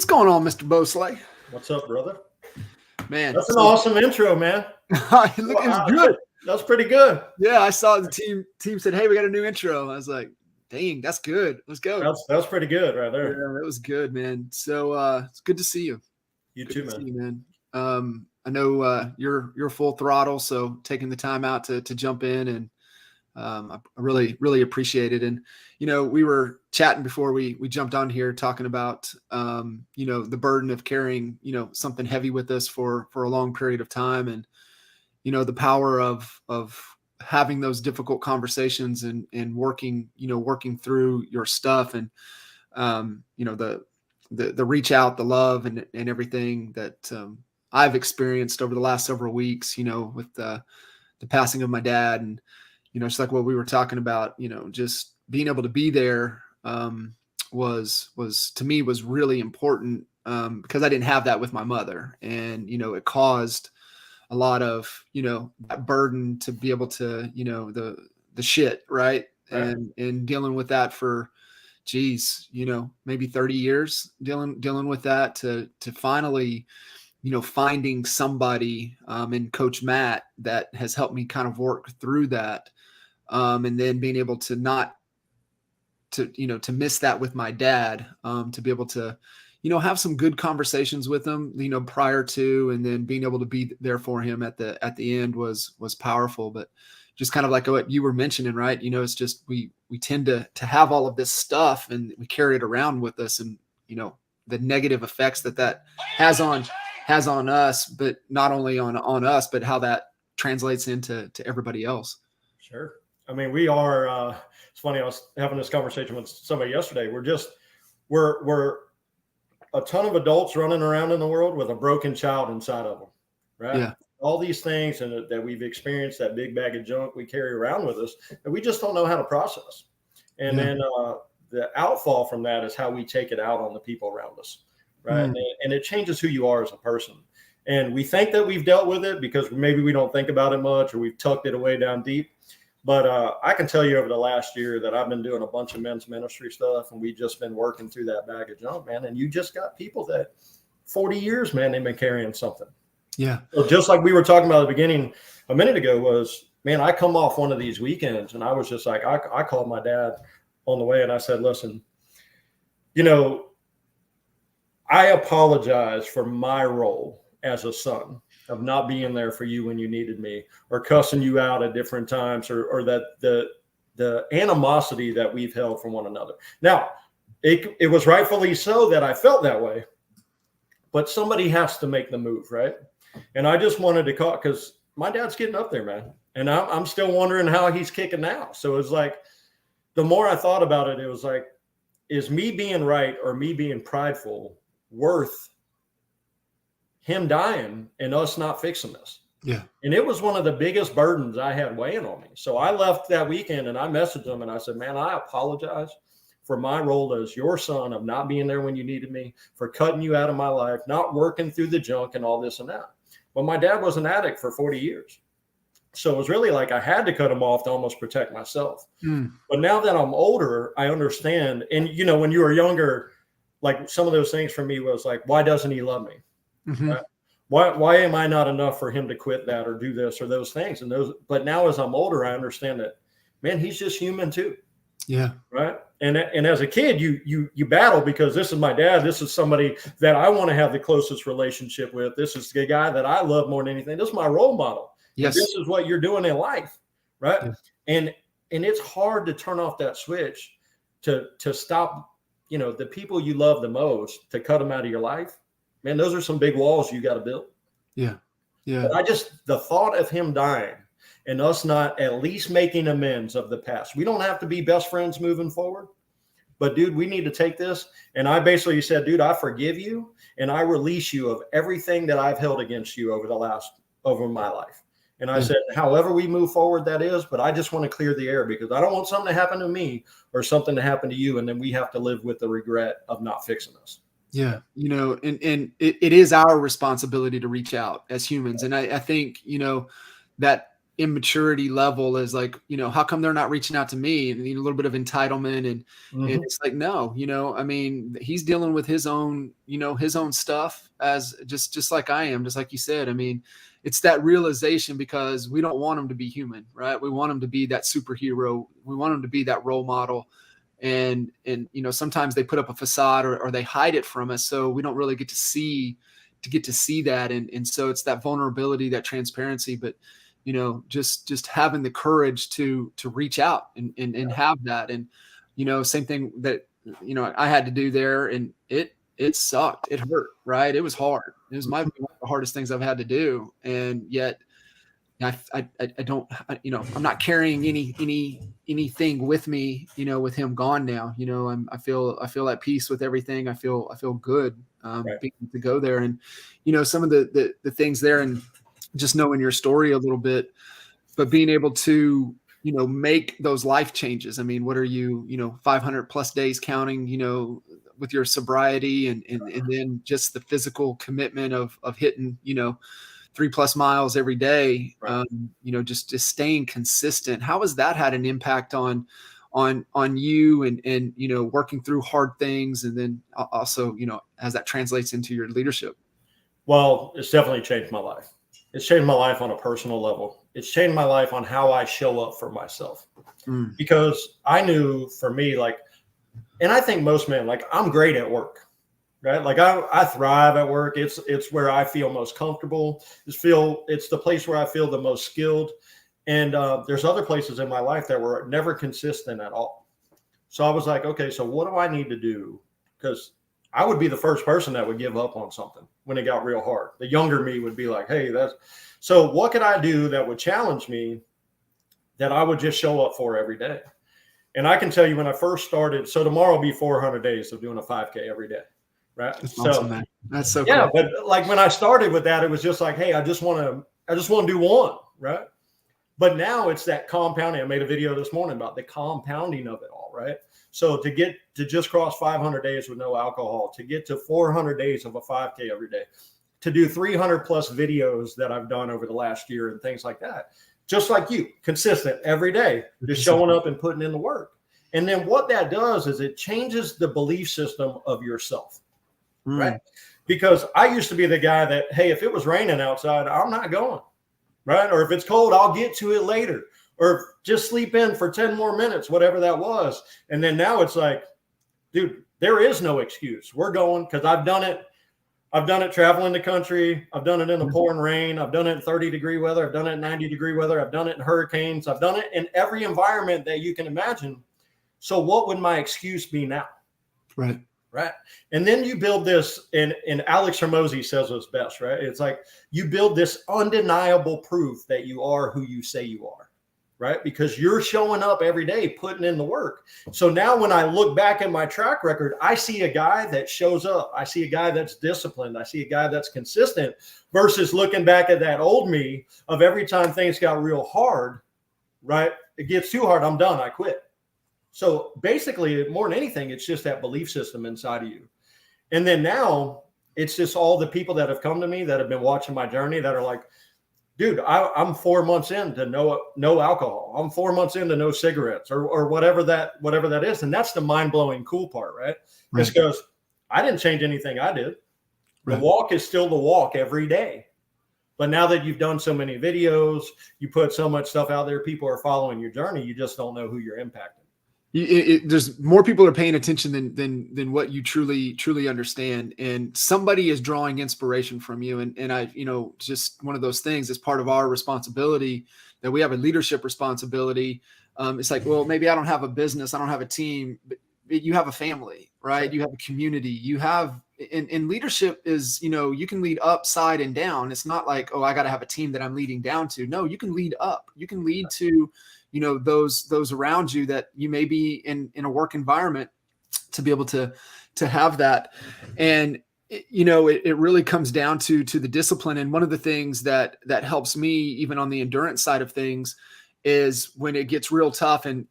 going on, Mr. Beau Slay? What's up, brother? Man, that's an awesome intro, man. It's good. That's pretty good. Yeah, I saw the team said, "Hey, we got a new intro." I was like, "Dang, that's good. Let's go." That's pretty good right there. Yeah, that was good, man. So it's good to see you. You good too, to man. see you, man. I know you're full throttle, so taking the time out to jump in, and I really appreciate it. And we were chatting before we jumped on here, talking about the burden of carrying something heavy with us for a long period of time, and the power of having those difficult conversations and working through your stuff, and the reach out, the love, and everything that I've experienced over the last several weeks, with the passing of my dad. And it's like what we were talking about, just being able to be there was to me was really important, because I didn't have that with my mother. And, it caused a lot of, that burden to be able to, the shit. Right. And dealing with that for, maybe 30 years, dealing with that to finally, finding somebody in Coach Matt that has helped me kind of work through that. And then being able to to miss that with my dad, to be able to, have some good conversations with him, prior to, and then being able to be there for him at the end was powerful. But just kind of like what you were mentioning, right? It's just, we tend to have all of this stuff and we carry it around with us, and, the negative effects that has on us, but not only on us, but how that translates into everybody else. Sure. I mean, we are, it's funny. I was having this conversation with somebody yesterday. We're a ton of adults running around in the world with a broken child inside of them, right? Yeah. All these things that we've experienced, that big bag of junk we carry around with us, and we just don't know how to process. And then the outfall from that is how we take it out on the people around us, right? And it changes who you are as a person. And we think that we've dealt with it because maybe we don't think about it much, or we've tucked it away down deep. But I can tell you over the last year that I've been doing a bunch of men's ministry stuff, and we've just been working through that bag of junk, man. And you just got people that 40 years, man, they've been carrying something. Yeah. So just like we were talking about at the beginning a minute ago was, man, I come off one of these weekends and I was just like, I called my dad on the way and I said, listen, I apologize for my role as a son of not being there for you when you needed me, or cussing you out at different times, or that the animosity that we've held from one another. Now, it was rightfully so that I felt that way, but somebody has to make the move, right? And I just wanted to call, because my dad's getting up there, man. And I'm still wondering how he's kicking now. So it was like, the more I thought about it, it was like, is me being right or me being prideful worth him dying and us not fixing this? Yeah. And it was one of the biggest burdens I had weighing on me. So I left that weekend and I messaged him and I said, man, I apologize for my role as your son of not being there when you needed me, for cutting you out of my life, not working through the junk and all this and that. But my dad was an addict for 40 years. So it was really like I had to cut him off to almost protect myself. But now that I'm older, I understand. And, when you were younger, like some of those things for me was like, why doesn't he love me? Mm-hmm. Right? Why am I not enough for him to quit that or do this or those things? But now as I'm older, I understand that, man, he's just human too. Yeah. Right. And as a kid, you battle because this is my dad. This is somebody that I want to have the closest relationship with. This is the guy that I love more than anything. This is my role model. Yes. And this is what you're doing in life. Right. Yeah. And it's hard to turn off that switch to stop, the people you love the most, to cut them out of your life. Man, those are some big walls you got to build. Yeah. Yeah. But the thought of him dying and us not at least making amends of the past. We don't have to be best friends moving forward, but dude, we need to take this. And I basically said, dude, I forgive you and I release you of everything that I've held against you over my life. And I said, however we move forward, that is, but I just want to clear the air because I don't want something to happen to me or something to happen to you. And then we have to live with the regret of not fixing this. Yeah. And it is our responsibility to reach out as humans. And I think, that immaturity level is like, how come they're not reaching out to me, and a little bit of entitlement. And it's like, no, I mean, he's dealing with his own, his own stuff as just like I am, just like you said. I mean, it's that realization, because we don't want him to be human, right? We want him to be that superhero. We want him to be that role model. And sometimes they put up a facade, or they hide it from us, so we don't really get to see that. And so it's that vulnerability, that transparency. But just having the courage to reach out and have that. And same thing that I had to do there, and it sucked. It hurt, right? It was hard. It was one of the hardest things I've had to do. And yet I don't, I'm not carrying anything with me, with him gone now. I feel at peace with everything. I feel good being able to go there. And some of the things there, and just knowing your story a little bit, but being able to make those life changes. I mean, what are you 500 plus days counting, with your sobriety, and then just the physical commitment of hitting 3+ miles every day. Right. Just staying consistent. How has that had an impact on you, and working through hard things, and then also as that translates into your leadership? Well, it's definitely changed my life. It's changed my life on a personal level. It's changed my life on how I show up for myself. Because I knew, for me, like, and I think most men, like, I'm great at work, right? Like I thrive at work. It's where I feel most comfortable. It's the place where I feel the most skilled. And there's other places in my life that were never consistent at all. So I was like, okay, so what do I need to do? Because I would be the first person that would give up on something when it got real hard. The younger me would be like, hey, so what could I do that would challenge me, that I would just show up for every day? And I can tell you, when I first started, so tomorrow will be 400 days of doing a 5K every day. Right. That's awesome, man. That's so cool. But like when I started with that, it was just like, hey, I just want to do one. Right. But now it's that compounding. I made a video this morning about the compounding of it all. Right. So to just cross 500 days with no alcohol, to get to 400 days of a 5K every day, to do 300 plus videos that I've done over the last year and things like that. Just like you, consistent every day, just showing up and putting in the work. And then what that does is it changes the belief system of yourself, right? Because I used to be the guy that, hey, if it was raining outside, I'm not going, right? Or if it's cold, I'll get to it later, or just sleep in for 10 more minutes, whatever that was. And then now it's like, dude, there is no excuse. We're going, because I've done it. I've done it traveling the country. I've done it in the pouring rain. I've done it in 30-degree weather. I've done it in 90-degree weather. I've done it in hurricanes. I've done it in every environment that you can imagine. So what would my excuse be now? Right. Right. And then you build this, and Alex Hormozy says this best, right? It's like you build this undeniable proof that you are who you say you are. Right? Because you're showing up every day, putting in the work. So now when I look back at my track record, I see a guy that shows up. I see a guy that's disciplined. I see a guy that's consistent, versus looking back at that old me of every time things got real hard, right? It gets too hard, I'm done, I quit. So basically, more than anything, it's just that belief system inside of you. And then now it's just all the people that have come to me that have been watching my journey that are like, dude, I'm 4 months into no alcohol. I'm 4 months into no cigarettes, or whatever that is. And that's the mind-blowing cool part, right? It's because I didn't change anything I did. The walk is still the walk every day. But now that you've done so many videos, you put so much stuff out there, people are following your journey, you just don't know who you're impacting. There's more people are paying attention than what you truly understand, and somebody is drawing inspiration from you. And I, just one of those things, as part of our responsibility, that we have a leadership responsibility. It's like, well, maybe I don't have a business, I don't have a team, but you have a family, right? You have a community. You have, and leadership is, you can lead up, side, and down. It's not like, oh, I got to have a team that I'm leading down to. No, you can lead up. You can lead to those around you that you may be in a work environment, to be able to have that. And it really comes down to the discipline. And one of the things that helps me, even on the endurance side of things, is when it gets real tough, and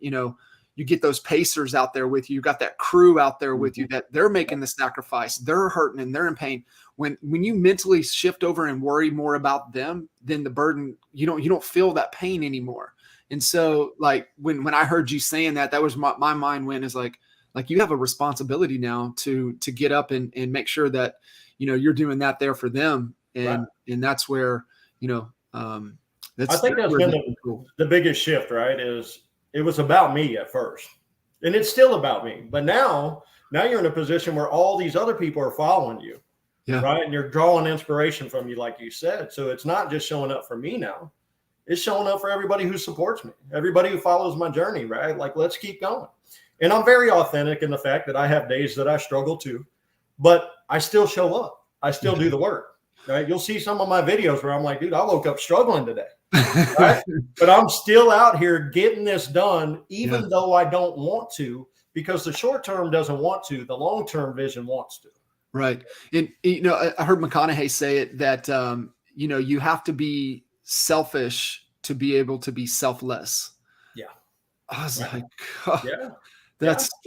you get those pacers out there with you. You got that crew out there with you that they're making the sacrifice. They're hurting and they're in pain. When you mentally shift over and worry more about them, then the burden, you don't feel that pain anymore. And so like when I heard you saying that, that was my mind went is like you have a responsibility now to get up and make sure that, you're doing that there for them. And that's where, I think that's been the biggest shift, right? Is it was about me at first, and it's still about me. But now you're in a position where all these other people are following you, right? And you're drawing inspiration from you, like you said. So it's not just showing up for me now; it's showing up for everybody who supports me, everybody who follows my journey, right? Like, let's keep going. And I'm very authentic in the fact that I have days that I struggle too, but I still show up. I still do the work. Right? You'll see some of my videos where I'm like, dude, I woke up struggling today. Right? But I'm still out here getting this done, even though I don't want to, because the short term doesn't want to, the long term vision wants to. Right. And I heard McConaughey say it that you have to be selfish to be able to be selfless. Yeah. I was like, oh, yeah.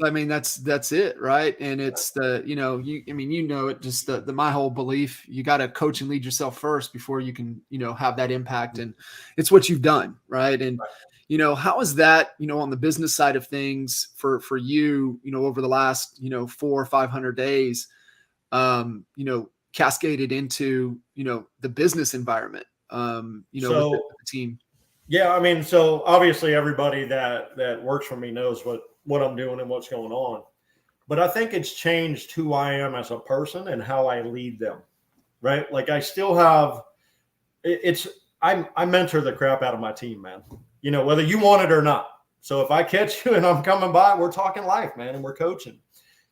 I mean, that's it. Right. And it's it just my whole belief, you got to coach and lead yourself first before you can, have that impact. And it's what you've done. Right. And, how is that, on the business side of things for you, over the last, 400 or 500 days, cascaded into, the business environment, with the team. Yeah. I mean, so obviously everybody that works for me knows what I'm doing and what's going on. But I think it's changed who I am as a person and how I lead them, right? Like I still have, I mentor the crap out of my team, man, whether you want it or not. So if I catch you and I'm coming by, we're talking life, man, and we're coaching.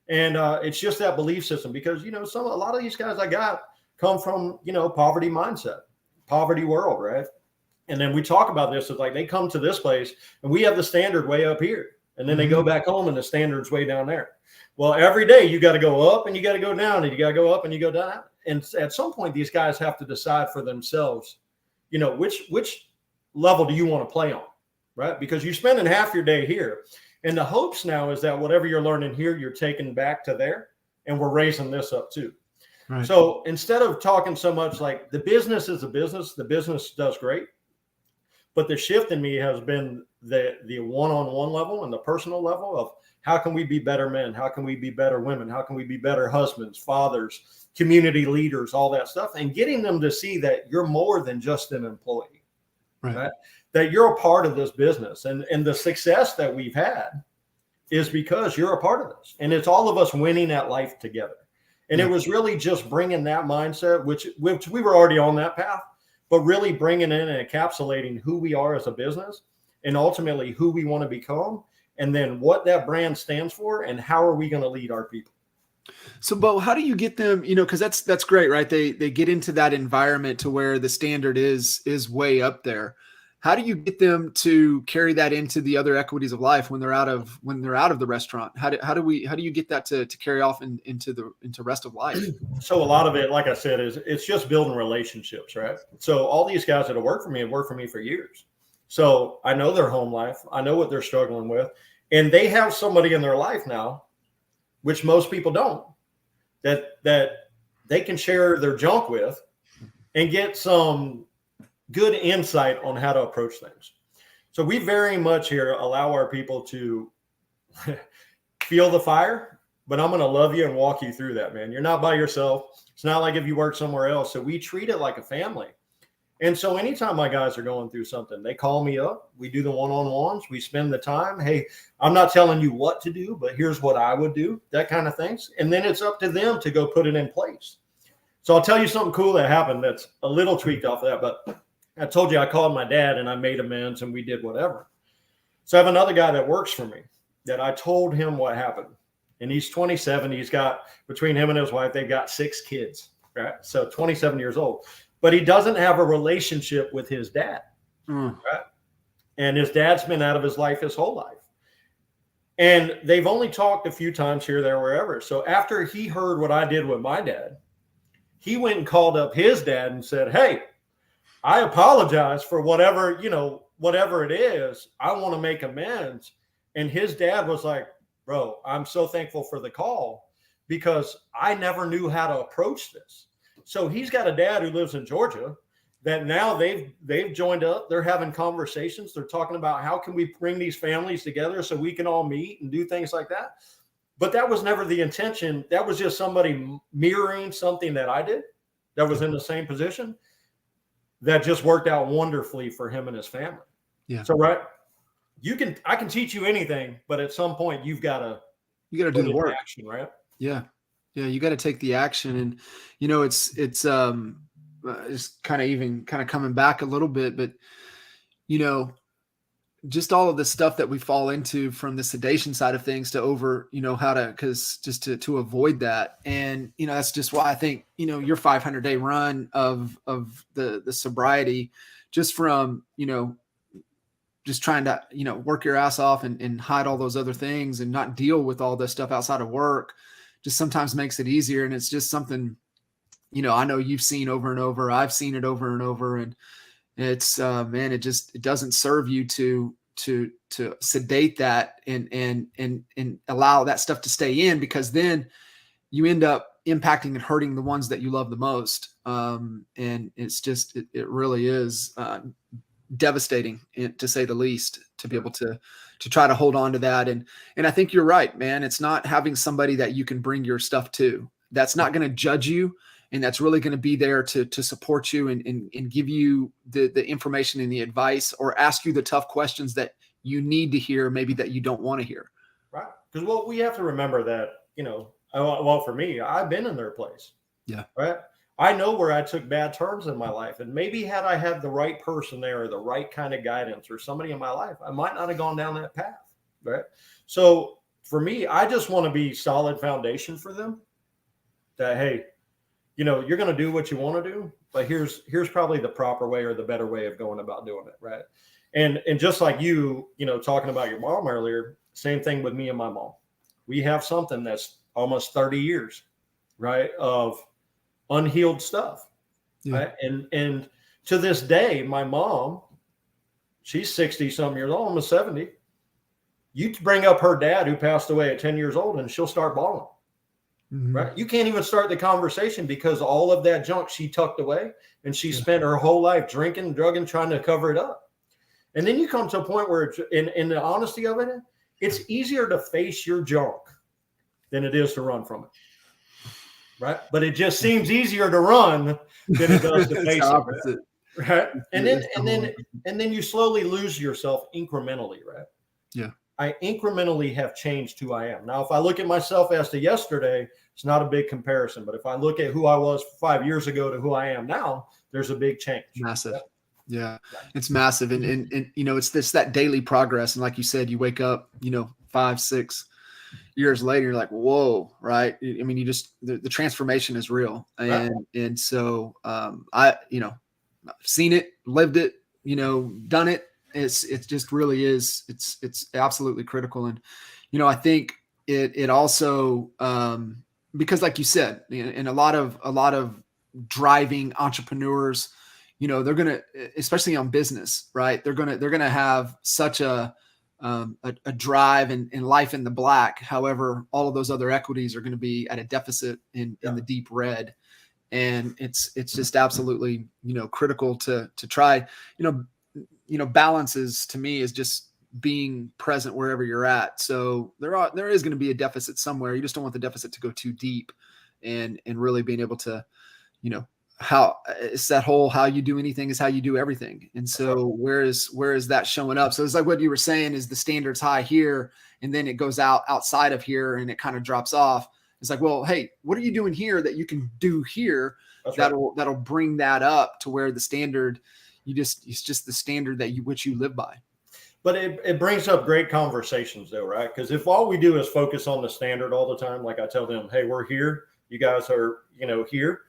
And it's just that belief system because, a lot of these guys I got come from, poverty mindset, poverty world, right? And then we talk about this, it's like they come to this place and we have the standard way up here. And then they go back home and the standard's way down there. Well, every day you got to go up and you got to go down and you got to go up and you go down. And at some point, these guys have to decide for themselves, which level do you want to play on, right? Because you're spending half your day here. And the hopes now is that whatever you're learning here, you're taking back to there. And we're raising this up too. Right. So instead of talking so much like the business is a business, the business does great. But the shift in me has been the one-on-one level and the personal level of how can we be better men? How can we be better women? How can we be better husbands, fathers, community leaders, all that stuff, and getting them to see that you're more than just an employee, right? That you're a part of this business. And the success that we've had is because you're a part of this. And it's all of us winning at life together. And it was really just bringing that mindset, which we were already on that path, but really bringing in and encapsulating who we are as a business and ultimately who we want to become, and then what that brand stands for and how are we going to lead our people. So, Beau, how do you get them, because that's great, right? They get into that environment to where the standard is way up there. How do you get them to carry that into the other equities of life when they're out of the restaurant? How do you get that to carry off into rest of life? So a lot of it, like I said, it's just building relationships, right? So all these guys that have worked for me have worked for me for years. So I know their home life. I know what they're struggling with. And they have somebody in their life now, which most people don't, that they can share their junk with and get some good insight on how to approach things. So we very much here allow our people to feel the fire, but I'm going to love you and walk you through that, man. You're not by yourself. It's not like if you work somewhere else. So we treat it like a family. And so anytime my guys are going through something, they call me up. We do the one-on-ones. We spend the time. Hey, I'm not telling you what to do, but here's what I would do, that kind of things. And then it's up to them to go put it in place. So I'll tell you something cool that happened that's a little tweaked off of that, but I told you I called my dad and I made amends and we did whatever. So I have another guy that works for me that I told him what happened. And he's 27. He's got, between him and his wife, they've got 6 kids, right? So 27 years old. But he doesn't have a relationship with his dad, right? And his dad's been out of his life his whole life. And they've only talked a few times here, there, wherever. So after he heard what I did with my dad, he went and called up his dad and said, hey, I apologize for whatever it is. I want to make amends. And his dad was like, bro, I'm so thankful for the call because I never knew how to approach this. So he's got a dad who lives in Georgia that now they've joined up. They're having conversations. They're talking about how can we bring these families together so we can all meet and do things like that. But that was never the intention. That was just somebody mirroring something that I did that was in the same position that just worked out wonderfully for him and his family. Yeah. So, right. I can teach you anything, but at some point you got to do the work. Action, right? Yeah. Yeah. You got to take the action. And, you know, it's kind of coming back a little bit, but, you know, just all of the stuff that we fall into from the sedation side of things to to avoid that. And, you know, that's just why I think, you know, your 500-day run of the sobriety, just from, you know, just trying to, you know, work your ass off and hide all those other things and not deal with all this stuff outside of work, just sometimes makes it easier. And it's just something, you know, I know you've seen over and over. I've seen it over and over. And it's, man, it doesn't serve you to sedate that and allow that stuff to stay in, because then you end up impacting and hurting the ones that you love the most. And it's just, it really is, devastating, to say the least, to be able to try to hold on to that. And I think you're right, man. It's not having somebody that you can bring your stuff to, that's not going to judge you, and that's really going to be there to support you and give you the information and the advice, or ask you the tough questions that you need to hear, maybe that you don't want to hear. Right. Because we have to remember that, you know, well, for me, I've been in their place. Yeah. Right. I know where I took bad turns in my life, and maybe had I had the right person there, or the right kind of guidance, or somebody in my life, I might not have gone down that path. Right. So for me, I just want to be solid foundation for them, that, hey, you know, you're going to do what you want to do, but here's probably the proper way, or the better way of going about doing it. Right. And just like you know, talking about your mom earlier, same thing with me and my mom. We have something that's almost 30 years, right, of unhealed stuff. Yeah. Right? And to this day, my mom, she's 60 some years old, almost 70. You bring up her dad who passed away at 10 years old, and she'll start bawling. Mm-hmm. Right? You can't even start the conversation, because all of that junk she tucked away, and she spent her whole life drinking, drugging, trying to cover it up. And then you come to a point where it's, in the honesty of it, it's easier to face your junk than it is to run from it. Right. But it just seems easier to run than it does to face it. Right. And then you slowly lose yourself incrementally. Right. Yeah. I incrementally have changed who I am. Now, if I look at myself as to yesterday, it's not a big comparison. But if I look at who I was 5 years ago to who I am now, there's a big change. Massive. Yeah. It's massive. And you know, it's that daily progress. And like you said, you wake up, you know, 5, 6 years later, you're like, whoa, right? I mean, you just, the transformation is real. And so I, you know, I've seen it, lived it, you know, done it. It just really is. It's absolutely critical. And, you know, I think it also, because like you said, and a lot of driving entrepreneurs, you know, they're going to, especially on business, right? They're going to have such a drive and life in the black. However, all of those other equities are going to be at a deficit in the deep red. And it's just absolutely, you know, critical to try, you know, balances to me is just being present wherever you're at. So there is going to be a deficit somewhere. You just don't want the deficit to go too deep, and really being able to, you know, how it's that whole, how you do anything is how you do everything. And so where is that showing up? So it's like what you were saying, is the standards high here, and then it goes outside of here, and it kind of drops off. It's like, well, hey, what are you doing here that you can do here? That'll bring that up to where the standard, it's just the standard which you live by. But it brings up great conversations though, right? Because if all we do is focus on the standard all the time, like I tell them, hey, we're here, you guys are, you know, here.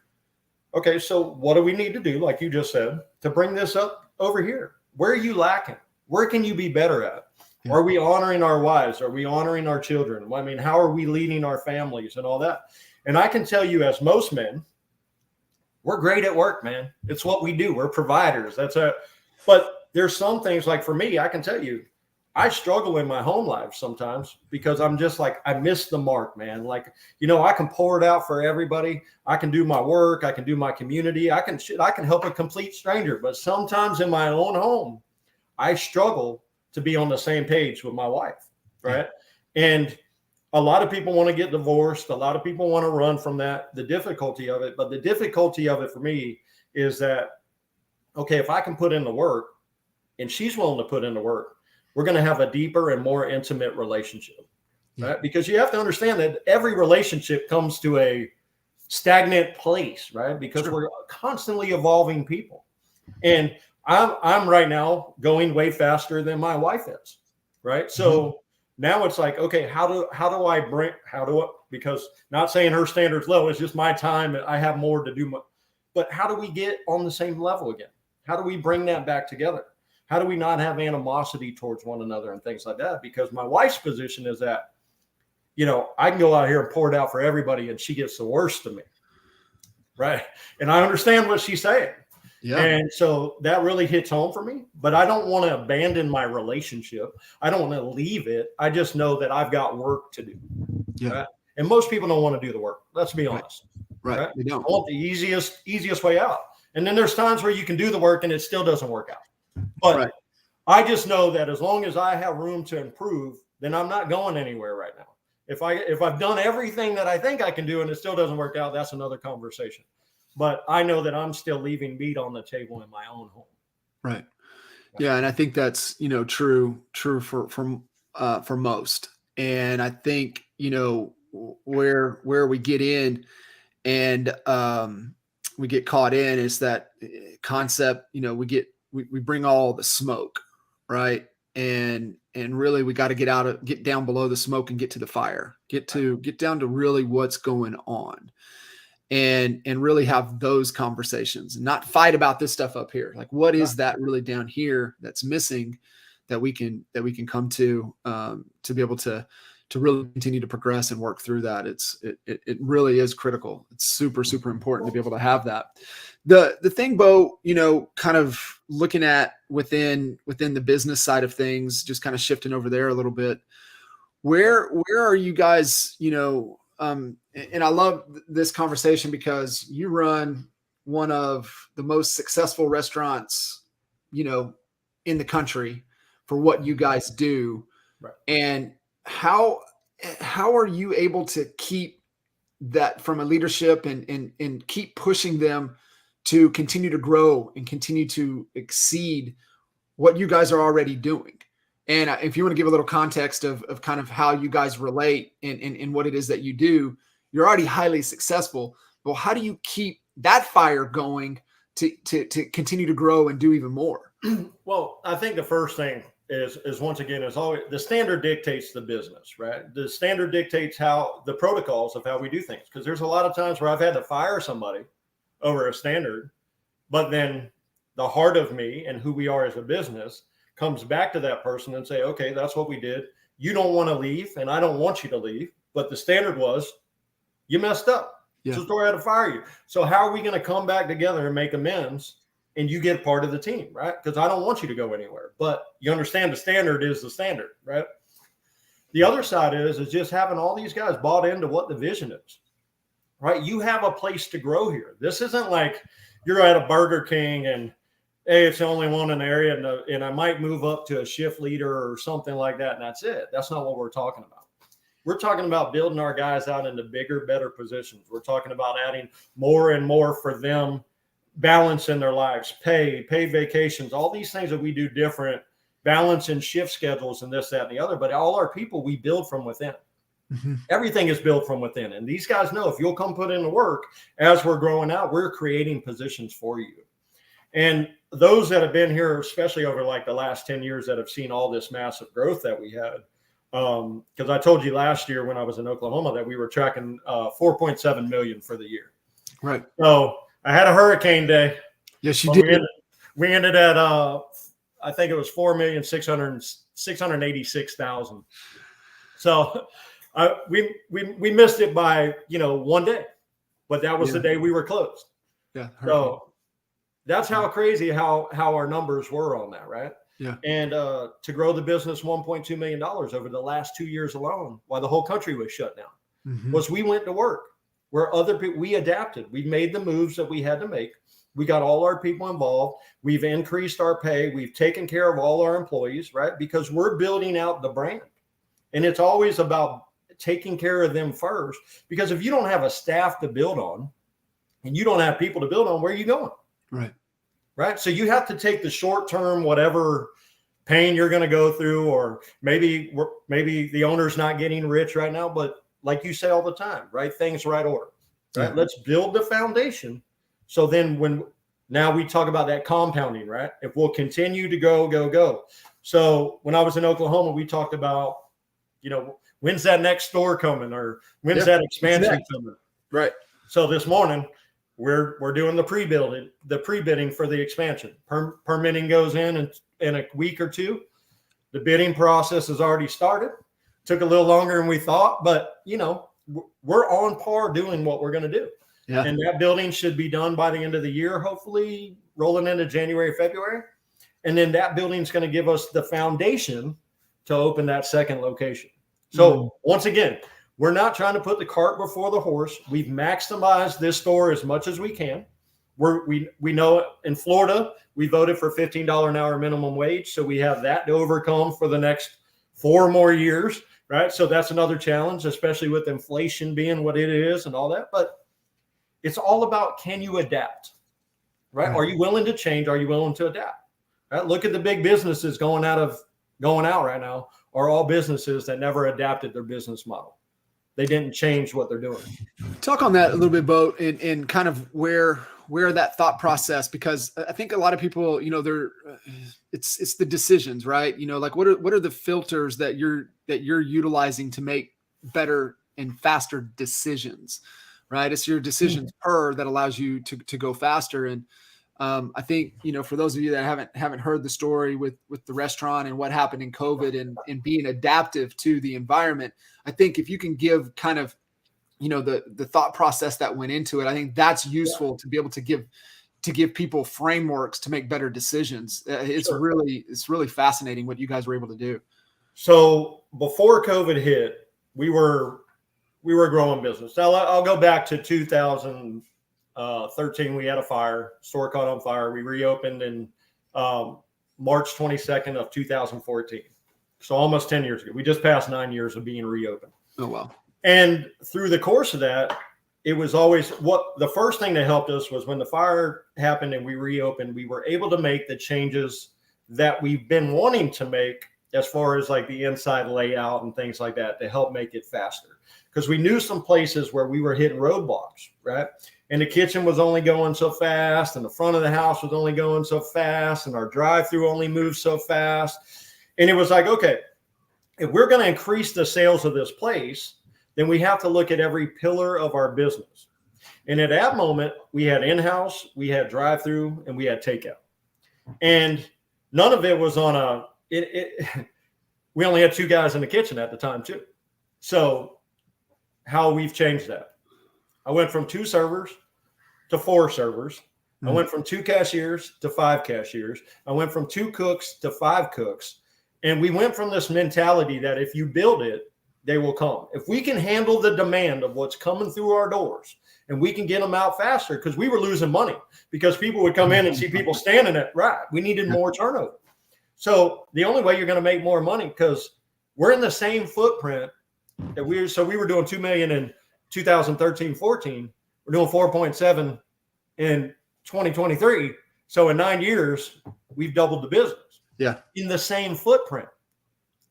Okay, so what do we need to do, like you just said, to bring this up over here? Where are you lacking? Where can you be better at? Yeah. Are we honoring our wives? Are we honoring our children? I mean, how are we leading our families and all that? And I can tell you, as most men, we're great at work, man. It's what we do. We're providers. But there's some things, like for me, I can tell you, I struggle in my home life sometimes because I'm just like, I miss the mark, man. Like, I can pour it out for everybody. I can do my work. I can do my community. I can help a complete stranger. But sometimes in my own home, I struggle to be on the same page with my wife. Right. And a lot of people want to get divorced. A lot of people want to run from that, the difficulty of it. But the difficulty of it for me is that, okay, if I can put in the work and she's willing to put in the work, we're going to have a deeper and more intimate relationship, right? Because you have to understand that every relationship comes to a stagnant place, right? Because we're constantly evolving people. And I'm right now going way faster than my wife is, right? So now it's like, okay, because not saying her standard's low, it's just my time. I have more to do. But how do we get on the same level again? How do we bring that back together? How do we not have animosity towards one another and things like that? Because my wife's position is that, I can go out here and pour it out for everybody and she gets the worst of me. Right. And I understand what she's saying. Yeah. And so that really hits home for me, but I don't want to abandon my relationship. I don't want to leave it. I just know that I've got work to do. Yeah. Right? And most people don't want to do the work. Let's be honest. Right. They don't. I want the easiest way out. And then there's times where you can do the work and it still doesn't work out. But I just know that as long as I have room to improve, then I'm not going anywhere right now. If I've done everything that I think I can do and it still doesn't work out, that's another conversation. But I know that I'm still leaving meat on the table in my own home. Right. Yeah, and I think that's true for most. And I think where we get in and we get caught in is that concept. We bring all the smoke, right? And really we got to get down below the smoke and get to the fire, get down to really what's going on and really have those conversations and not fight about this stuff up here. Like, what is that really down here that's missing that we can come to be able to really continue to progress and work through that. It really is critical. It's super, super important to be able to have that. The thing, Beau, kind of looking at within the business side of things, just kind of shifting over there a little bit, where are you guys, and I love this conversation because you run one of the most successful restaurants, in the country for what you guys do. Right. And how are you able to keep that from a leadership and keep pushing them to continue to grow and continue to exceed what you guys are already doing? And if you want to give a little context of kind of how you guys relate and what it is that you do, you're already highly successful. Well, how do you keep that fire going to continue to grow and do even more? Well, I think the first thing is once again, is always the standard dictates the business, right? The standard dictates how the protocols of how we do things. Because there's a lot of times where I've had to fire somebody over a standard, but then the heart of me and who we are as a business comes back to that person and say, okay, that's what we did. You don't want to leave and I don't want you to leave, but the standard was you messed up. Yeah. So I had to fire you. So how are we going to come back together and make amends and you get part of the team, right? Because I don't want you to go anywhere, but you understand the standard is the standard, right? The other side is just having all these guys bought into what the vision is, right? You have a place to grow here. This isn't like you're at a Burger King and, hey, it's the only one in the area and I might move up to a shift leader or something like that. And that's it. That's not what we're talking about. We're talking about building our guys out into bigger, better positions. We're talking about adding more and more for them, balance in their lives, pay vacations, all these things that we do different, balance in shift schedules and this, that, and the other. But all our people, we build from within. Mm-hmm. Everything is built from within. And these guys know if you'll come put in the work as we're growing out, we're creating positions for you. And those that have been here, especially over like the last 10 years that have seen all this massive growth that we had, because I told you last year when I was in Oklahoma that we were tracking 4.7 million for the year. Right. So I had a hurricane day. Yes, you did. We ended at, I think it was 4,686,000. So we missed it by, 1 day, but that was the day we were closed. Yeah. So that's how crazy how our numbers were on that, right? Yeah. And to grow the business $1.2 million over the last 2 years alone, while the whole country was shut down, was we went to work where other people, we adapted. We made the moves that we had to make. We got all our people involved. We've increased our pay. We've taken care of all our employees, right? Because we're building out the brand. And it's always about taking care of them first. Because if you don't have a staff to build on and you don't have people to build on, where are you going? Right. Right. So you have to take the short term, whatever pain you're going to go through, or maybe the owner's not getting rich right now. But like you say all the time, right? Things right order. Right. Yeah. Let's build the foundation. So then now we talk about that compounding, right? If we'll continue to go. So when I was in Oklahoma, we talked about, when's that next store coming, or when's that expansion coming? Right. So this morning we're doing the pre-bidding for the expansion. Permitting goes in a week or two. The bidding process has already started. Took a little longer than we thought, but we're on par doing what we're going to do. Yeah. And that building should be done by the end of the year, hopefully rolling into January, February. And then that building is going to give us the foundation to open that second location. So once again, we're not trying to put the cart before the horse. We've maximized this store as much as we can. We know in Florida, we voted for $15 an hour minimum wage. So we have that to overcome for the next 4 more years, right? So that's another challenge, especially with inflation being what it is and all that. But it's all about, can you adapt, right? Are you willing to change? Are you willing to adapt? Right? Look at the big businesses going out right now are all businesses that never adapted their business model. They didn't change what they're doing. Talk on that a little bit, Beau, and kind of where that thought process, because I think a lot of people, it's the decisions, right? Like what are the filters that you're utilizing to make better and faster decisions? Right. It's your decisions that allows you to go faster. And I think, for those of you that haven't heard the story with the restaurant and what happened in COVID and being adaptive to the environment, I think if you can give kind of, the thought process that went into it, I think that's useful to be able to give people frameworks to make better decisions. It's really fascinating what you guys were able to do. So before COVID hit, we were a growing business. Now I'll go back to 2013. We had a fire, store caught on fire. We reopened in March 22nd of 2014. So almost 10 years ago. We just passed 9 years of being reopened. Oh, wow. And through the course of that, it was always the first thing that helped us was when the fire happened and we reopened, we were able to make the changes that we've been wanting to make as far as like the inside layout and things like that to help make it faster. Because we knew some places where we were hitting roadblocks, right? And the kitchen was only going so fast, and the front of the house was only going so fast, and our drive-through only moved so fast. And it was like, okay, if we're going to increase the sales of this place, then we have to look at every pillar of our business. And at that moment, we had in-house, we had drive-through, and we had takeout. And none of it was on we only had 2 guys in the kitchen at the time too. So how we've changed that. I went from 2 servers to 4 servers. I went from 2 cashiers to 5 cashiers. I went from 2 cooks to 5 cooks. And we went from this mentality that if you build it, they will come. If we can handle the demand of what's coming through our doors and we can get them out faster, because we were losing money because people would come in and see people standing at right. We needed more turnover. So the only way you're going to make more money, because we're in the same footprint that we were doing $2 million in 2013-14. We're doing 4.7 in 2023. So in 9 years, we've doubled the business. Yeah. In the same footprint,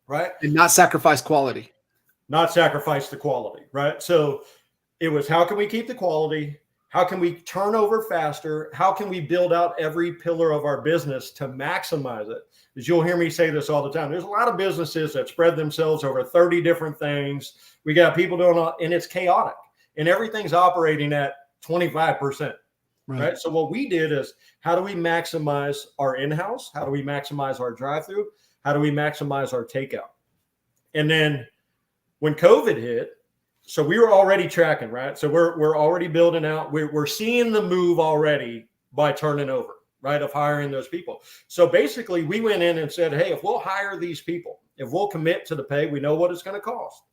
right? And not sacrifice quality. Not sacrifice the quality, right? So it was, how can we keep the quality? How can we turn over faster? How can we build out every pillar of our business to maximize it? As you'll hear me say this all the time, there's a lot of businesses that spread themselves over 30 different things. We got people doing all, and it's chaotic, and everything's operating at 25%. Right. So what we did is, how do we maximize our in-house? How do we maximize our drive-through? How do we maximize our takeout? And then when COVID hit, so we were already tracking, right? So we're already building out. We're seeing the move already by turning over. right, of hiring those people. So basically we went in and said, hey, if we'll hire these people, if we'll commit to the pay, we know what it's going to cost.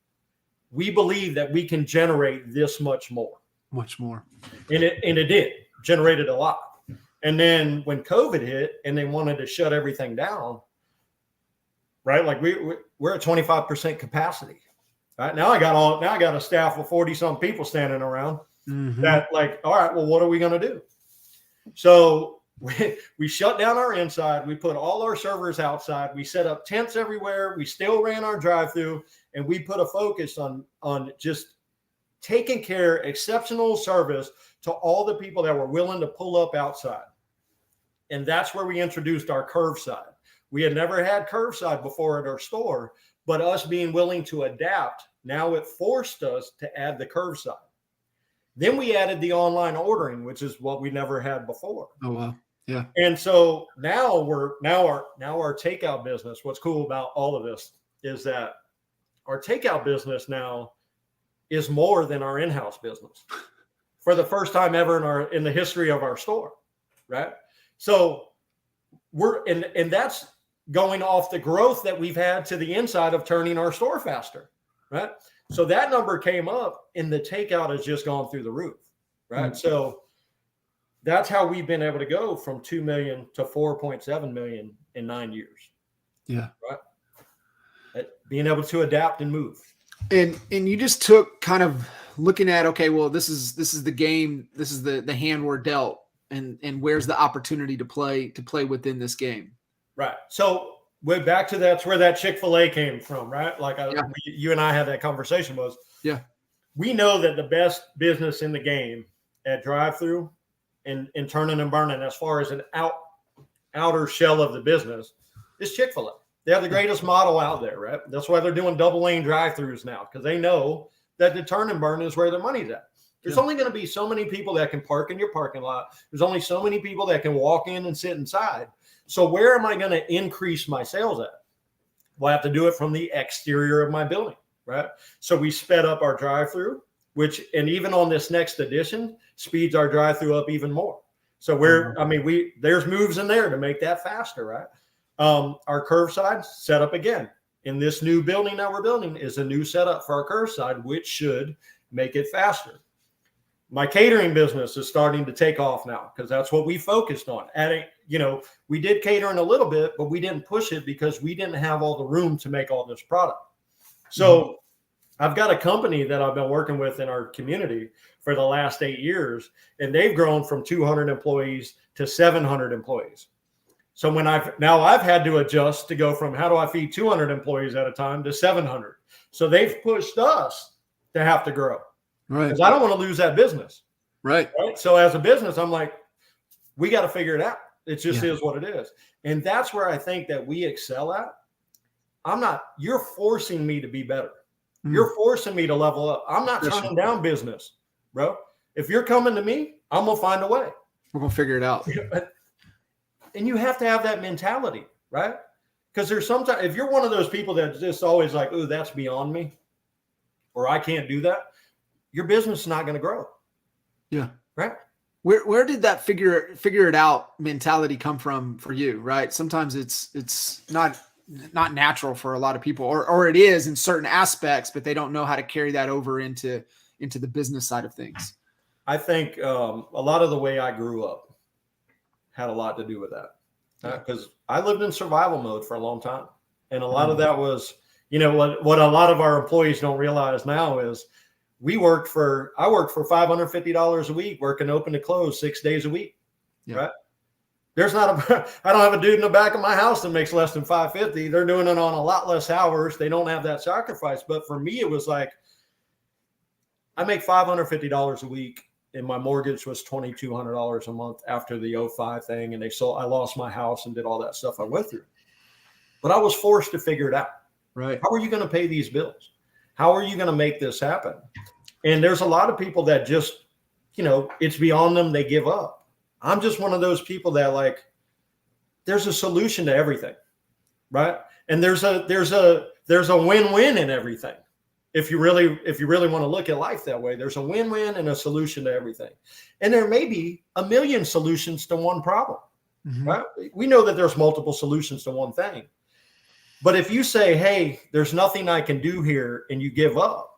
We believe that we can generate this much more. Much more. And it did, generated a lot. And then when COVID hit and they wanted to shut everything down, right? Like we're at 25% capacity. Right now I got a staff of 40 some people standing around that like, all right, well, what are we going to do? So we shut down our inside. We put all our servers outside. We set up tents everywhere. We still ran our drive-through, and we put a focus on just taking care, exceptional service to all the people that were willing to pull up outside. And that's where we introduced our curbside. We had never had curbside before at our store, but us being willing to adapt, now it forced us to add the curbside. Then we added the online ordering, which is what we never had before. Oh, wow. Yeah. And so now our takeout business, what's cool about all of this is that our takeout business now is more than our in-house business for the first time ever in the history of our store. Right. So and that's going off the growth that we've had to the inside of turning our store faster. Right. So that number came up and the takeout has just gone through the roof. Right. So that's how we've been able to go from 2 million to 4.7 million in 9 years. Yeah. Right. Being able to adapt and move. And you just took kind of looking at, okay, well, this is the game. This is the hand we're dealt, and where's the opportunity to play within this game. Right. So way back to that's where that Chick-fil-A came from, right? Like you and I had that conversation was, we know that the best business in the game at drive-through and turning and burning as far as an outer shell of the business is Chick-fil-A. They have the greatest model out there, right? That's why they're doing double lane drive-throughs now, because they know that the turn and burn is where their money's at. There's only going to be so many people that can park in your parking lot. There's only so many people that can walk in and sit inside. So where am I going to increase my sales at? Well, I have to do it from the exterior of my building, right? So we sped up our drive-through, and even on this next edition, speeds our drive-through up even more. So there's moves in there to make that faster, right? Our curbside set up again in this new building that we're building is a new setup for our curbside, which should make it faster. My catering business is starting to take off now because that's what we focused on. We did catering a little bit, but we didn't push it because we didn't have all the room to make all this product. So I've got a company that I've been working with in our community for the last 8 years, and they've grown from 200 employees to 700 employees. So when I've had to adjust to go from how do I feed 200 employees at a time to 700. So they've pushed us to have to grow. Right. Because I don't want to lose that business. Right. So as a business, I'm like, we got to figure it out. It just is what it is. And that's where I think that we excel at. You're forcing me to be better. You're forcing me to level up. I'm not turning down business, bro. If you're coming to me, I'm going to find a way. We're going to figure it out. And you have to have that mentality, right? Because there's sometimes, if you're one of those people that's just always like, oh, that's beyond me, or I can't do that, your business is not going to grow. Yeah. Right. Where did that figure it out mentality come from for you? Right. Sometimes it's not natural for a lot of people, or it is in certain aspects, but they don't know how to carry that over into the business side of things. I think a lot of the way I grew up had a lot to do with that, because I lived in survival mode for a long time. And a lot of that was, what a lot of our employees don't realize now is I worked for $550 a week, working open to close 6 days a week. Yeah. Right. I don't have a dude in the back of my house that makes less than $550. They're doing it on a lot less hours. They don't have that sacrifice. But for me, it was like, I make $550 a week. And my mortgage was $2,200 a month after the 2005 thing. And I lost my house and did all that stuff I went through. But I was forced to figure it out. Right. How are you going to pay these bills? How are you going to make this happen? And there's a lot of people that just, it's beyond them. They give up. I'm just one of those people that there's a solution to everything. Right. And there's a win-win in everything. If you really want to look at life that way, there's a win-win and a solution to everything. And there may be a million solutions to one problem. Mm-hmm. Right? We know that there's multiple solutions to one thing. But if you say, hey, there's nothing I can do here, and you give up,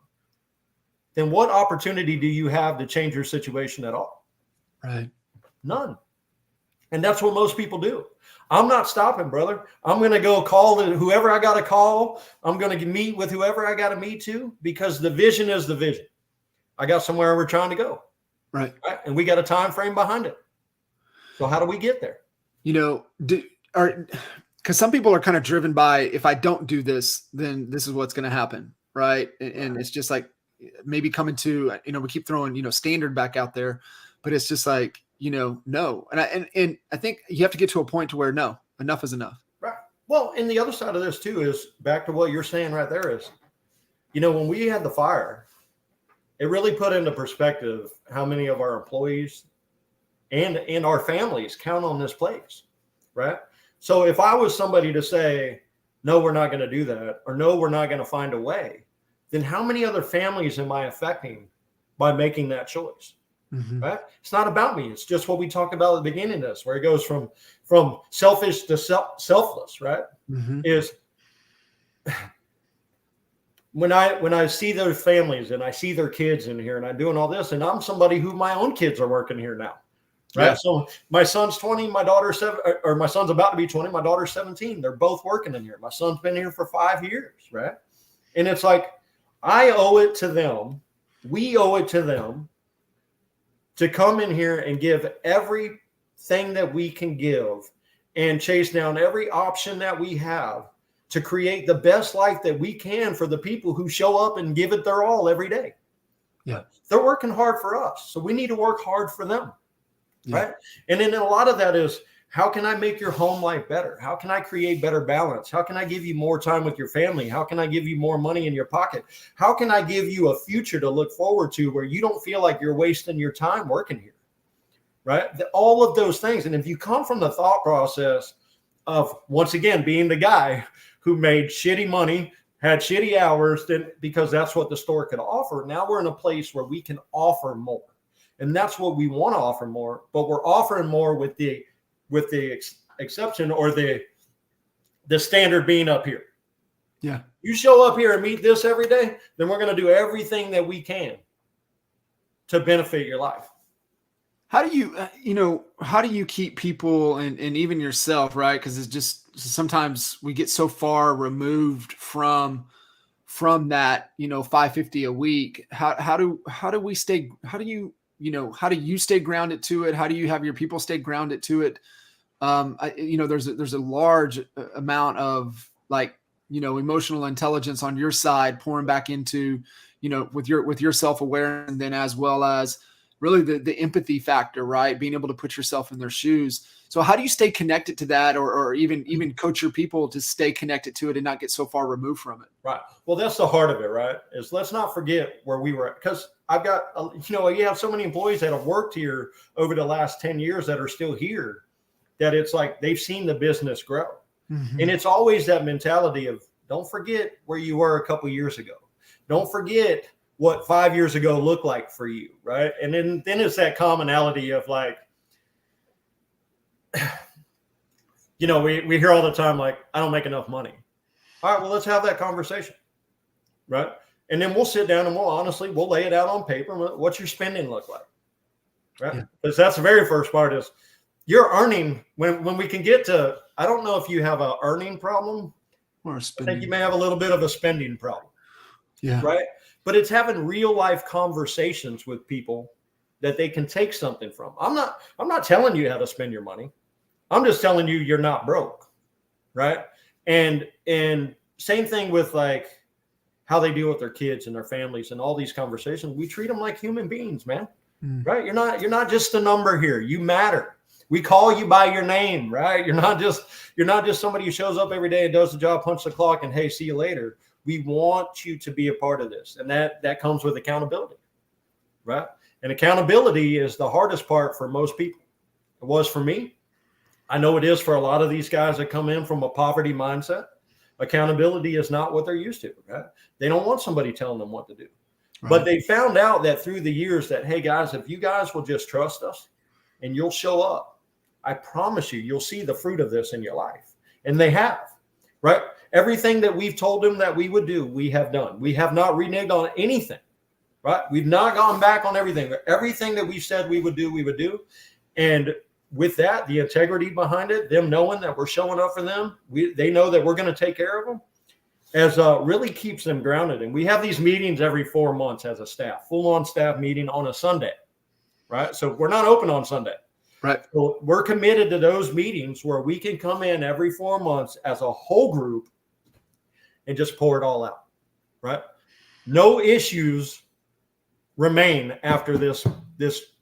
then what opportunity do you have to change your situation at all? Right. None. And that's what most people do. I'm not stopping, brother. I'm going to go call whoever I got to call. I'm going to meet with whoever I got to meet to, because the vision is the vision. I got somewhere we're trying to go. Right. And we got a time frame behind it. So how do we get there? You know, because some people are kind of driven by, if I don't do this, then this is what's going to happen. Right. And it's just like, maybe coming to, we keep throwing, standard back out there, but it's just like, no. And I think you have to get to a point to where, no, enough is enough. Right. Well, and the other side of this too is back to what you're saying right there is, when we had the fire, it really put into perspective how many of our employees and our families count on this place. Right. So if I was somebody to say, no, we're not going to do that, or no, we're not going to find a way, then how many other families am I affecting by making that choice? Mm-hmm. Right? It's not about me. It's just what we talked about at the beginning of this, where it goes from selfish to selfless, right? Mm-hmm. Is when I see those families and I see their kids in here and I'm doing all this, and I'm somebody who my own kids are working here now. Right. Yeah. So my son's 20, my daughter's 7, or my son's about to be 20, my daughter's 17. They're both working in here. My son's been here for 5 years. Right. And it's like, I owe it to them. We owe it to them to come in here and give everything that we can give and chase down every option that we have to create the best life that we can for the people who show up and give it their all every day. Yeah. They're working hard for us, so we need to work hard for them. Yeah. Right. And then a lot of that is, how can I make your home life better? How can I create better balance? How can I give you more time with your family? How can I give you more money in your pocket? How can I give you a future to look forward to where you don't feel like you're wasting your time working here? Right? All of those things. And if you come from the thought process of, once again, being the guy who made shitty money, had shitty hours, then because that's what the store could offer, now we're in a place where we can offer more. And that's what we want to offer more, but we're offering more with the exception or the standard being up here. Yeah. You show up here and meet this every day, then we're going to do everything that we can to benefit your life. How do you keep people and even yourself, right? Because it's just, sometimes we get so far removed from that, $550 a week. How do we stay, how do you stay grounded to it? How do you have your people stay grounded to it? There's a large amount of emotional intelligence on your side pouring back into, with your self-awareness, and then as well as really the empathy factor, right? Being able to put yourself in their shoes. So how do you stay connected to that, or even coach your people to stay connected to it and not get so far removed from it? Right. Well, that's the heart of it, right? Is let's not forget where we were at, because I've got, you have so many employees that have worked here over the last 10 years that are still here, that it's like they've seen the business grow. Mm-hmm. And it's always that mentality of, don't forget where you were a couple years ago. Don't forget what 5 years ago looked like for you, right? And then it's that commonality of like, we hear all the time, like, I don't make enough money. All right, well, let's have that conversation, right? And then we'll sit down and we'll lay it out on paper. What's your spending look like, right? Because that's the very first part is you're earning when we can get to, I don't know if you have an earning problem. Or I think you may have a little bit of a spending problem. Yeah. Right. But it's having real life conversations with people that they can take something from. I'm not telling you how to spend your money. I'm just telling you you're not broke. Right. And same thing with like how they deal with their kids and their families and all these conversations. We treat them like human beings, man. Right. You're not just a number here. You matter. We call you by your name, right? You're not just somebody who shows up every day and does the job, punch the clock, and hey, see you later. We want you to be a part of this. And that comes with accountability, right? And accountability is the hardest part for most people. It was for me. I know it is for a lot of these guys that come in from a poverty mindset. Accountability is not what they're used to, right? They don't want somebody telling them what to do. Right. But they found out that through the years that, hey, guys, if you guys will just trust us and you'll show up, I promise you, you'll see the fruit of this in your life. And they have, right? Everything that we've told them that we would do, we have done. We have not reneged on anything, right? We've not gone back on everything. Everything that we said we would do, we would do. And with that, the integrity behind it, them knowing that we're showing up for them, they know that we're going to take care of them, as really keeps them grounded. And we have these meetings every 4 months as a staff, full-on staff meeting on a Sunday, right? So we're not open on Sunday. Right. So we're committed to those meetings where we can come in every 4 months as a whole group and just pour it all out, right? No issues remain after this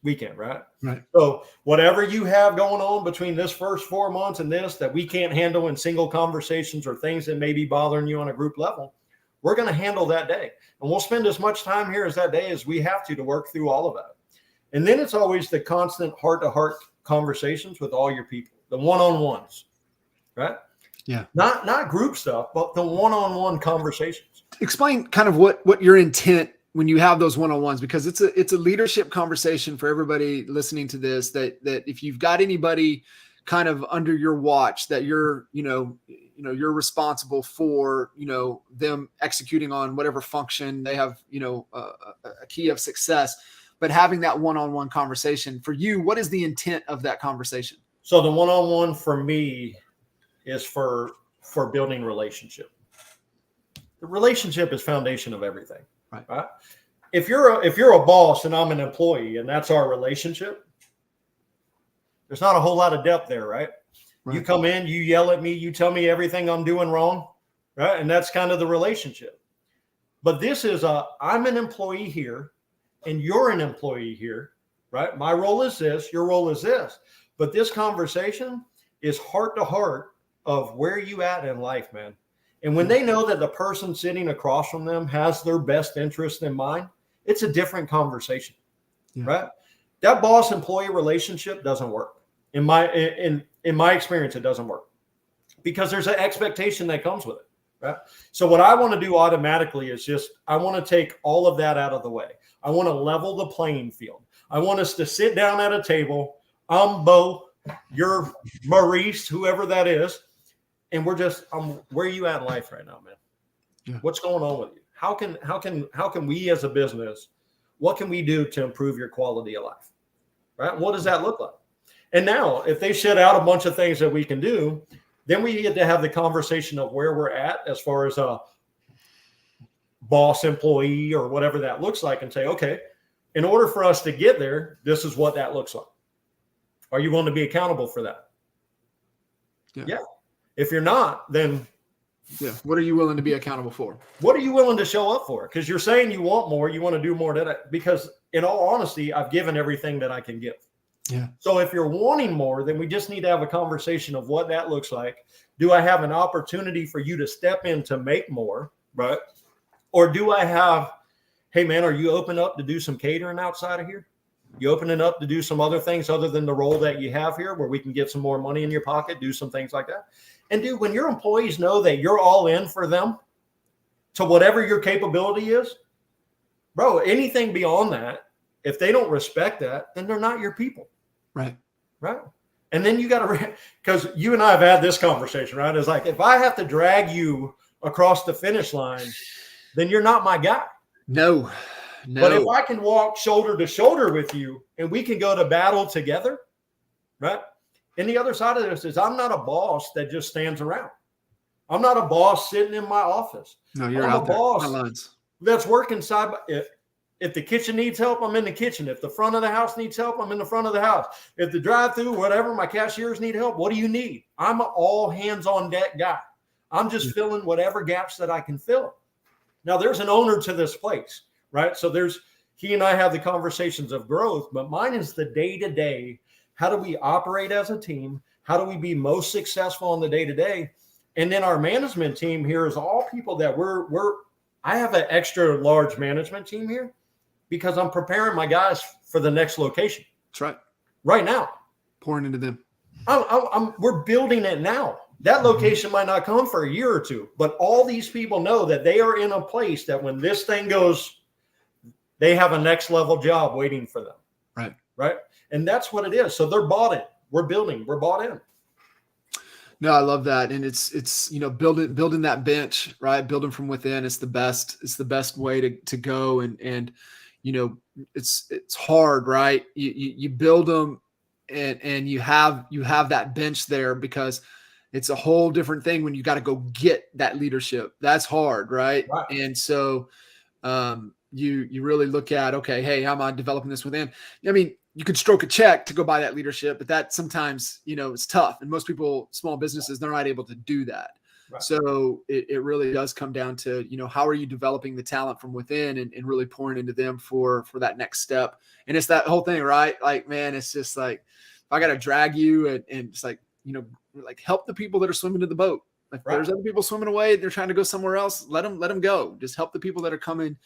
weekend, right? Right. So whatever you have going on between this first 4 months and this that we can't handle in single conversations or things that may be bothering you on a group level, we're going to handle that day. And we'll spend as much time here as that day as we have to work through all of that. And then it's always the constant heart-to-heart conversations with all your people, the one-on-ones, right? Yeah. Not group stuff, but the one-on-one conversations. Explain kind of what your intent when you have those one-on-ones, because it's a leadership conversation for everybody listening to this, that if you've got anybody kind of under your watch that you're responsible for, them executing on whatever function they have, a key of success, but having that one-on-one conversation for you, what is the intent of that conversation? So the one-on-one for me is for building relationship. The relationship is foundation of everything. Right? If you're a boss and I'm an employee and that's our relationship, there's not a whole lot of depth there, right? You come in, you yell at me, you tell me everything I'm doing wrong, right? And that's kind of the relationship. But this is I'm an employee here and you're an employee here, right? My role is this, your role is this. But this conversation is heart to heart of where you at in life, man. And when they know that the person sitting across from them has their best interest in mind, it's a different conversation, right? That boss-employee relationship doesn't work. In my experience, it doesn't work because there's an expectation that comes with it, right? So what I want to do automatically is I want to take all of that out of the way. I want to level the playing field. I want us to sit down at a table. I'm Beau, you're Maurice, whoever that is. And where are you at in life right now, man? Yeah. What's going on with you? How can we as a business, what can we do to improve your quality of life? Right? What does that look like? And now if they shed out a bunch of things that we can do, then we get to have the conversation of where we're at as far as a boss employee or whatever that looks like and say, okay, in order for us to get there, this is what that looks like. Are you willing to be accountable for that? Yeah. If you're not, then what are you willing to be accountable for? What are you willing to show up for? Because you're saying you want more, you want to do more. Because in all honesty, I've given everything that I can give. Yeah. So if you're wanting more, then we just need to have a conversation of what that looks like. Do I have an opportunity for you to step in to make more, right? Or do I have, hey man, are you open up to do some catering outside of here? You opening up to do some other things other than the role that you have here where we can get some more money in your pocket, do some things like that. And dude, when your employees know that you're all in for them to whatever your capability is, bro, anything beyond that, if they don't respect that, then they're not your people. Right. Right. And then you got to, because you and I have had this conversation, right? It's like, if I have to drag you across the finish line, then you're not my guy. No. But if I can walk shoulder to shoulder with you and we can go to battle together, right? And the other side of this is I'm not a boss that just stands around. I'm not a boss sitting in my office. No, you're I'm out a there. boss that's working side by. If the kitchen needs help, I'm in the kitchen. If the front of the house needs help, I'm in the front of the house. If the drive-through, whatever, my cashiers need help, what do you need? I'm an all hands on deck guy. I'm just filling whatever gaps that I can fill. Now there's an owner to this place, right? So he and I have the conversations of growth, but mine is the day-to-day. How do we operate as a team? How do we be most successful on the day-to-day? And then our management team here is all people that I have an extra large management team here because I'm preparing my guys for the next location. That's right. Right now. Pouring into them. We're building it now. That location might not come for a year or two, but all these people know that they are in a place that when this thing goes, they have a next level job waiting for them. Right. Right. And that's what it is. So they're bought in. we're building, we're bought in. No, I love that. And it's, building that bench, right? Building from within. It's the best way to go. And, it's hard, right? You build them and you have that bench there, because it's a whole different thing when you got to go get that leadership. That's hard. Right. Right. And so, you really look at, okay, hey, how am I developing this within? I mean, you could stroke a check to go buy that leadership, but that sometimes, it's tough. And most people, small businesses, they're not able to do that. Right. So it really does come down to, how are you developing the talent from within and really pouring into them for that next step. And it's that whole thing, right? Like, man, it's just like, if I got to drag you and it's like, like help the people that are swimming to the boat. If there's other people swimming away, they're trying to go somewhere else, let them go. Just help the people that are coming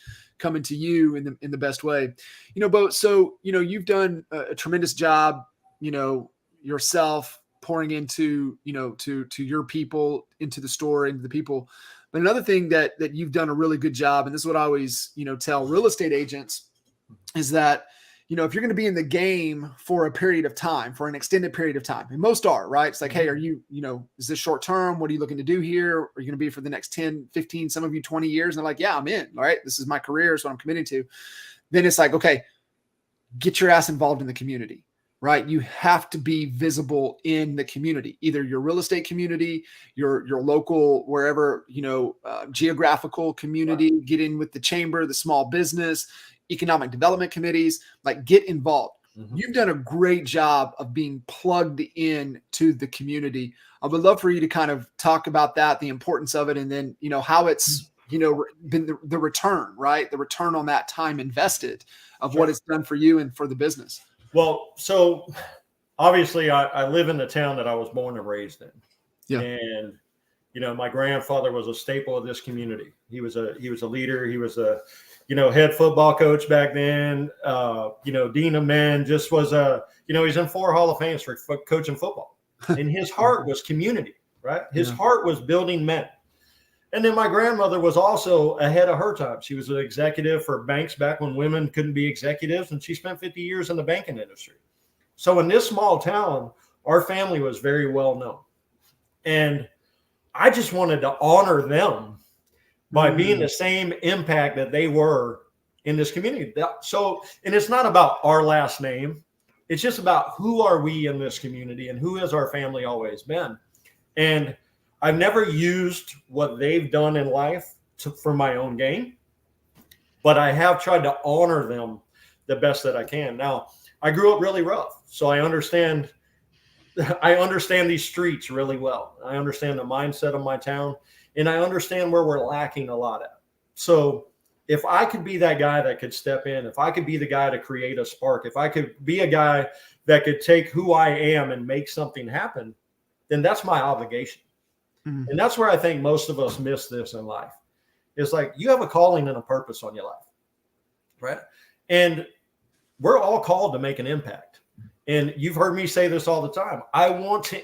to you in the best way. Beau, so, you've done a tremendous job, yourself pouring into, to your people, into the store, into the people. But another thing that you've done a really good job, and this is what I always, tell real estate agents, is that, if you're going to be in the game for a period of time, for an extended period of time, and most are, right? It's like, hey, are you, is this short term? What are you looking to do here? Are you going to be for the next 10, 15, some of you 20 years? And they're like, yeah, I'm in, all right? This is my career. It's what I'm committing to. Then it's like, okay, get your ass involved in the community, right? You have to be visible in the community, either your real estate community, your local, wherever, geographical community, right. Get in with the chamber, the small business, economic development committees, like get involved. Mm-hmm. You've done a great job of being plugged in to the community. I would love for you to kind of talk about that, the importance of it, and then, how it's, been the return, right? The return on that time invested of what it's done for you and for the business. Well, so obviously I live in the town that I was born and raised in. Yeah. And, my grandfather was a staple of this community. He was a leader. He was a, head football coach back then, dean of men, just was he's in 4 Hall of Fames for coaching football. And his heart was community, right? His heart was building men. And then my grandmother was also ahead of her time. She was an executive for banks back when women couldn't be executives, and she spent 50 years in the banking industry. So in this small town, our family was very well known. And I just wanted to honor them by being the same impact that they were in this community. So, and it's not about our last name. It's just about who are we in this community and who has our family always been. And I've never used what they've done in life for my own gain, but I have tried to honor them the best that I can. Now, I grew up really rough, so I understand these streets really well. I understand the mindset of my town. And I understand where we're lacking a lot at. So if I could be that guy that could step in, if I could be the guy to create a spark, if I could be a guy that could take who I am and make something happen, then that's my obligation. Mm-hmm. And that's where I think most of us miss this in life. It's like you have a calling and a purpose on your life, right? And we're all called to make an impact. And you've heard me say this all the time. I want to,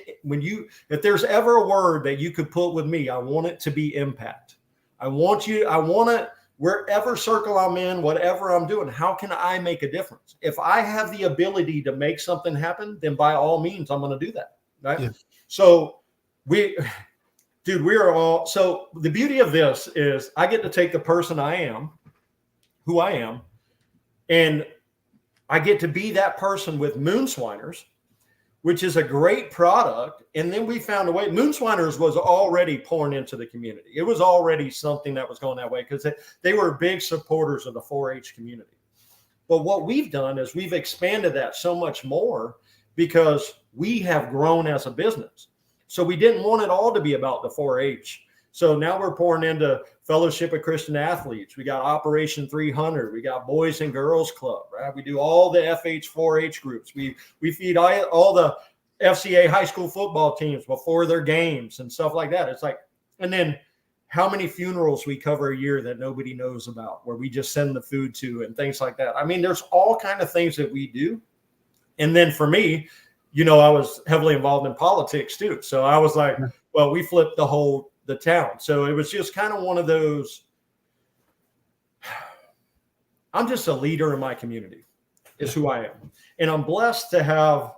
if there's ever a word that you could put with me, I want it to be impact. I want it wherever circle I'm in, whatever I'm doing, how can I make a difference? If I have the ability to make something happen, then by all means, I'm going to do that. Right. Yeah. So we are all, so the beauty of this is I get to take the person I am, who I am, and I get to be that person with Moonswiners, which is a great product. And then we found a way. Moonswiners was already pouring into the community. It was already something that was going that way because they were big supporters of the 4-H community. But what we've done is we've expanded that so much more because we have grown as a business. So we didn't want it all to be about the 4-H. So now we're pouring into Fellowship of Christian Athletes. We got Operation 300. We got Boys and Girls Club, right? We do all the FH 4-H groups. We feed all the FCA high school football teams before their games and stuff like that. It's like, and then how many funerals we cover a year that nobody knows about, where we just send the food to and things like that. I mean, there's all kind of things that we do. And then for me, I was heavily involved in politics too. So I was like, well, we flipped the town. So it was just kind of one of those, I'm just a leader in my community is who I am. And I'm blessed to have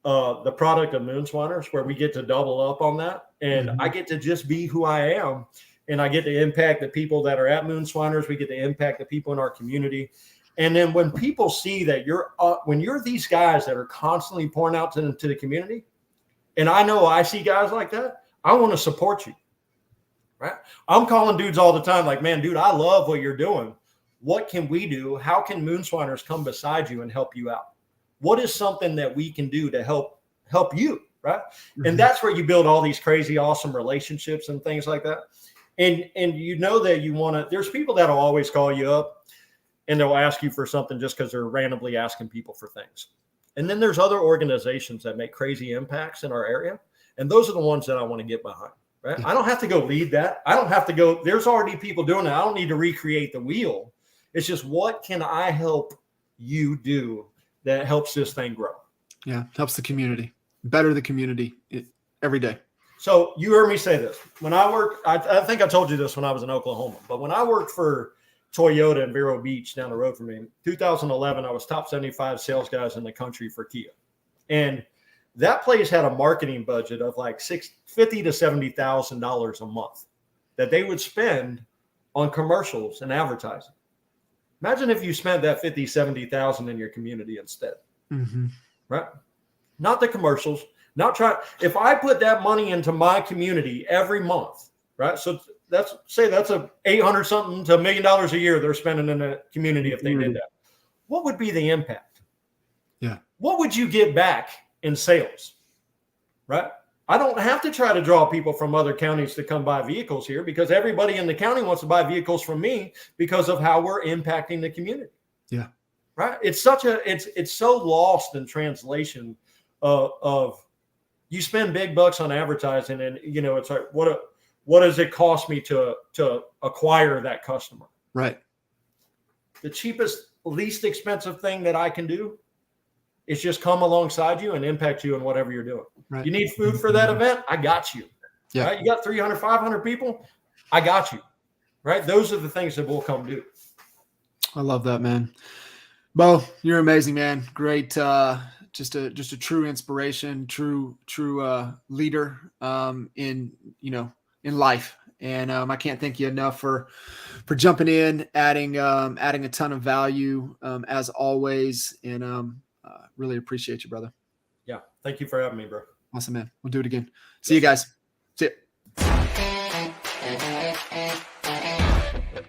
the product of Moonswiners, where we get to double up on that. And I get to just be who I am. And I get to impact the people that are at Moonswiners. We get to impact the people in our community. And then when people see that when you're these guys that are constantly pouring out to the community, and I know I see guys like that, I want to support you, right? I'm calling dudes all the time like, man, dude, I love what you're doing. What can we do? How can Moonswiners come beside you and help you out? What is something that we can do to help you, right? And that's where you build all these crazy, awesome relationships and things like that. And you know that you want to, there's people that will always call you up and they'll ask you for something just because they're randomly asking people for things. And then there's other organizations that make crazy impacts in our area. And those are the ones that I want to get behind, right? I don't have to go lead that. I don't have to go, there's already people doing it. I don't need to recreate the wheel. It's just, what can I help you do that helps this thing grow? Yeah. Helps the community, better the community every day. So you heard me say this when I worked, I think I told you this when I was in Oklahoma, but when I worked for Toyota in Vero Beach down the road from me, 2011, I was top 75 sales guys in the country for Kia. And that place had a marketing budget of like $50,000 to $70,000 a month that they would spend on commercials and advertising. Imagine if you spent that $50,000, $70,000 in your community instead, right? Not the commercials. If I put that money into my community every month, right? So that's a $800 something to $1 million a year they're spending in the community if they did that. What would be the impact? Yeah. What would you get back in sales, right? I don't have to try to draw people from other counties to come buy vehicles here because everybody in the county wants to buy vehicles from me because of how we're impacting the community. Yeah. Right. It's so lost in translation of you spend big bucks on advertising and, you know, it's like, what does it cost me to acquire that customer? Right. The cheapest, least expensive thing that I can do is just come alongside you and impact you in whatever you're doing. Right. You need food for that event? I got you. Yeah. Right? You got 300, 500 people? I got you. Right. Those are the things that we'll come do. I love that, man. Beau, you're amazing, man. Great. Just a true inspiration, true leader in life. And I can't thank you enough for jumping in, adding a ton of value as always. And really appreciate you, brother. Yeah. Thank you for having me, bro. Awesome, man. We'll do it again. See you guys. See ya.